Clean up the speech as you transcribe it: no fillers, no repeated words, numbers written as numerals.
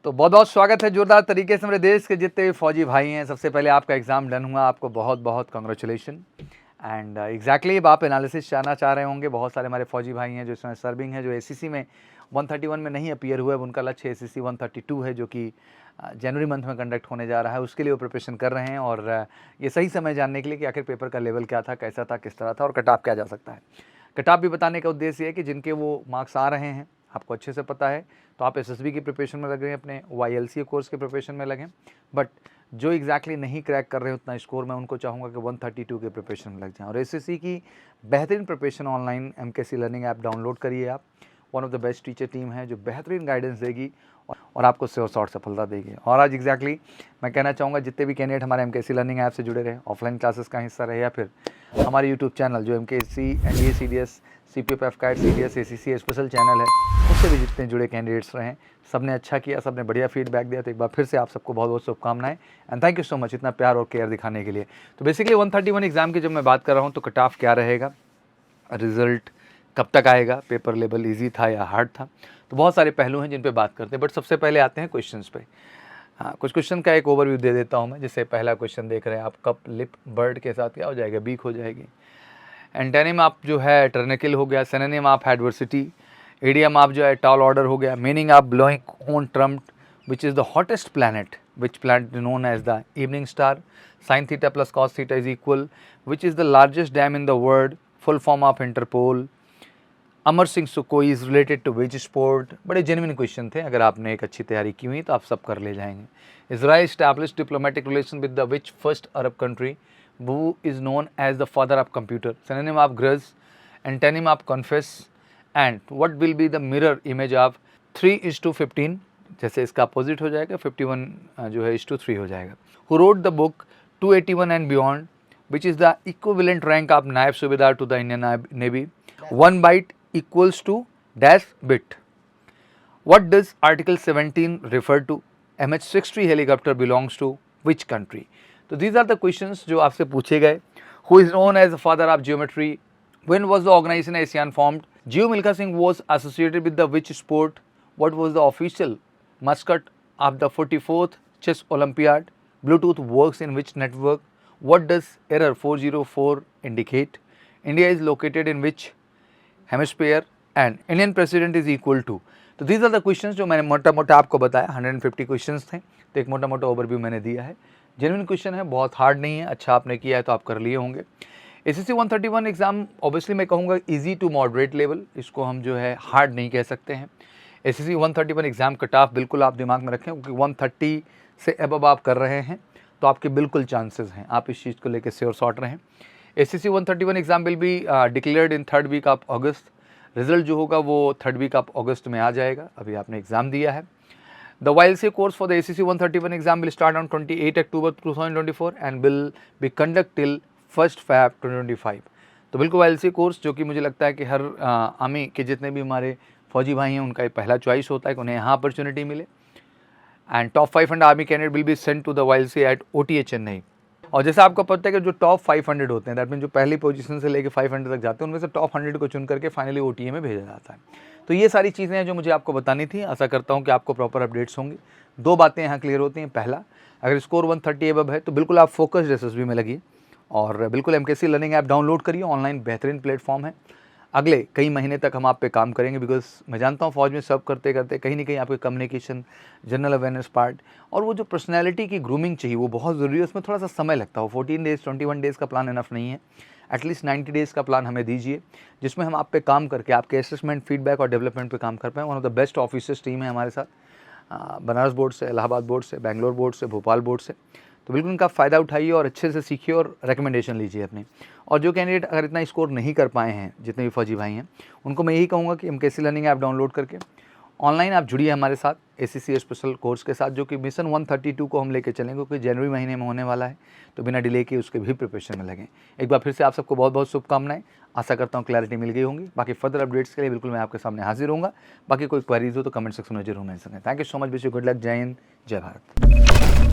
तो बहुत बहुत स्वागत है जोरदार तरीके से मेरे देश के जितने भी फौजी भाई हैं। सबसे पहले आपका एग्ज़ाम डन हुआ, आपको बहुत बहुत कॉन्ग्रेचुलेशन। एंड एग्जैक्टली अब आप एनालिसिस जानना चाह रहे होंगे। बहुत सारे हमारे फौजी भाई हैं जो इसमें सर्विंग है, जो एसीसी में 131 में नहीं अपीयर हुए। अब उनका लक्ष्य एसीसी 132 है जो कि जनवरी मंथ में कंडक्ट होने जा रहा है, उसके लिए वो प्रिपरेशन कर रहे हैं। और ये सही समय जानने के लिए कि आखिर पेपर का लेवल क्या था, कैसा था, किस तरह था और कट ऑफ क्या जा सकता है। कट ऑफ भी बताने का उद्देश्य है कि जिनके वो मार्क्स आ रहे हैं आपको अच्छे से पता है, तो आप एसएसबी की प्रिपरेशन में लग रहे हैं, अपने वाईएलसी कोर्स के प्रिपरेशन में लगें। बट जो एग्जैक्टली नहीं क्रैक कर रहे हैं उतना स्कोर, मैं उनको चाहूँगा कि 132 के प्रिपरेशन में लग जाएं। और एसएससी की बेहतरीन preparation online MKC learning app download करिए आप। One of the best teacher team है जो बेहतरीन गाइडेंस देगी और आपको श्योर शॉर्ट सफलता देगी। और आज एग्जैक्टली मैं कहना चाहूँगा जितने भी कैंडिडेट हमारे एमकेसी लर्निंग ऐप से जुड़े रहे, ऑफलाइन क्लासेस का हिस्सा रहे या फिर हमारे यूट्यूब चैनल जो MKC NDA CDS CPF AFCAT CDS ACC special channel है, उससे भी जितने जुड़े कैंडिडेट्स रहे सबने अच्छा किया, सबने बढ़िया फीडबैक दिया। तो एक बार फिर से आप सबको बहुत बहुत शुभकामनाएं and thank you so much इतना प्यार और केयर दिखाने के लिए। तो बेसिकली 131 एग्जाम की जब मैं बात कर रहा हूँ तो कट ऑफ क्या रहेगा, रिजल्ट कब तक आएगा, पेपर लेवल ईजी था या हार्ड था, तो बहुत सारे पहलू हैं जिन पे बात करते हैं। बट सबसे पहले आते हैं क्वेश्चंस पे। हाँ, कुछ क्वेश्चन का एक ओवरव्यू दे देता हूँ मैं। जैसे पहला क्वेश्चन देख रहे हैं आप, कप लिप बर्ड के साथ क्या हो जाएगा, बीक हो जाएगी। एंटेनिम आप जो है टर्निकल हो गया, सिनोनिम आप एडवर्सिटी, इडियम आप जो है टॉल ऑर्डर हो गया, मीनिंग आप blowing on Trump which is the hottest planet, which planet known as the evening star, sine theta plus cos theta is equal, which is the largest dam in the world, full form of Interpol, Amar Singh Sukhoi is related to which sport. बड़े genuine question थे, अगर आपने एक अच्छी तैयारी की हुई तो आप सब कर ले जाएंगे। Israel established diplomatic relation with the which first Arab country, who is known as the father of computer, synonym of grudge, antonym of confess, and what will be the mirror image of 3:15, जैसे इसका opposite हो जाएगा 51 जो है 3 हो जाएगा। Who wrote the book 281 and beyond, which is the equivalent rank of नायब सूबेदार to the Indian Navy, 1 byte equals to dash bit. What does article 17 refer to? MH-60 helicopter belongs to which country? तो these are the questions जो आपसे पूछे गए। Who is known as the father of geometry? When was the organization ASEAN formed? Geo Milkha Singh was associated with the which sport? What was the official mascot of the 44th Chess Olympiad? Bluetooth works in which network? What does error 404 indicate? India is located in which hemisphere? And Indian president is equal to? तो these are the questions जो मैंने मोटा मोटा आपको बताया। 150 questions थे, तो एक मोटा मोटा ओवरव्यू मैंने दिया है। जेन्युइन क्वेश्चन है, बहुत हार्ड नहीं है, अच्छा आपने किया है तो आप कर लिए होंगे। एसएससी 131 एग्जाम ऑब्वियसली मैं कहूँगा इजी टू मॉडरेट लेवल, इसको हम जो है हार्ड नहीं कह सकते हैं। एसएससी 131 एग्जाम कट ऑफ बिल्कुल आप दिमाग में रखें, क्योंकि 130 से अबव आप कर रहे हैं तो आपके बिल्कुल चांसेस हैं, आप इस चीज़ को लेकर श्योर शॉर्ट रहें। SSC 131 exam will be declared in 3rd week of August. Result जो होगा वो 3rd वीक ऑफ अगस्त में आ जाएगा, अभी आपने एग्जाम दिया है। The YLC course for the ACC 131 exam will start on 28 October 2024 and will be conduct till 1st Feb 2025। तो बिल्कुल YLC कोर्स जो कि मुझे लगता है कि हर आर्मी के जितने भी हमारे फौजी भाई हैं उनका एक पहला चॉइस होता है कि उन्हें यहाँ अपॉर्चुनिटी मिले। And top 500 army candidate will be sent to the YLC at OTA Chennai. और जैसा आपको पता है कि जो टॉप 500 होते हैं, दैट मीन जो पहली पोजीशन से लेके 500 तक जाते हैं, उनमें से टॉप 100 को चुन करके फाइनली OTA में भेजा जाता है। तो ये सारी चीज़ें हैं जो मुझे आपको बतानी थी। आशा करता हूँ कि आपको प्रॉपर अपडेट्स होंगे। 2 बातें यहाँ क्लियर होती हैं। पहला, अगर स्कोर 130 अबव है तो बिल्कुल आप फोकस्ड एसएसबी में लगिए और बिल्कुल एमकेसी लर्निंग ऐप डाउनलोड करिए, ऑनलाइन बेहतरीन प्लेटफॉर्म है। अगले कई महीने तक हम आप पे काम करेंगे, बिकॉज मैं जानता हूँ फौज में सब करते करते कहीं ना कहीं आपके कम्युनिकेशन, जनरल अवेयरनेस पार्ट और वो जो पर्सनैलिटी की ग्रूमिंग चाहिए वो बहुत ज़रूरी है। उसमें थोड़ा सा समय लगता हो। 14 डेज़ 21 डेज़ का प्लान इनफ नहीं है, एटलीस्ट 90 डेज़ का प्लान हमें दीजिए, जिसमें हम आप पे काम करके आपके असेसमेंट, फीडबैक और डेवलपमेंट पे काम कर पाएँ। One of the best officers team है हमारे साथ, बनारस बोर्ड से, इलाहाबाद बोर्ड से, बेंगलोर बोर्ड से, भोपाल बोर्ड से। तो बिल्कुल इनका फ़ायदा उठाइए और अच्छे से सीखिए और रिकमेंडेशन लीजिए अपनी। और जो कैंडिडेट अगर इतना स्कोर नहीं कर पाए हैं, जितने भी फौजी भाई हैं, उनको मैं यही कहूँगा कि एमकेसी लर्निंग ऐप डाउनलोड करके ऑनलाइन आप जुड़िए हमारे साथ एसीसी स्पेशल कोर्स के साथ, जो कि मिशन 132 को हम लेके चलेंगे, क्योंकि जनवरी महीने में होने वाला है। तो बिना डिले के उसके भी प्रिपरेशन में लगें। एक बार फिर से आप सबको बहुत बहुत शुभकामनाएं। आशा करता हूँ क्लैरिटी मिल गई होंगी। बाकी फर्दर अपडेट्स के लिए बिल्कुल मैं आपके सामने हाजिर होऊंगा। बाकी कोई क्वेरीज हो तो कमेंट सेक्शन में जरूर मेंशन करें। Thank you so much, wish you good luck. जय हिंद, जय भारत।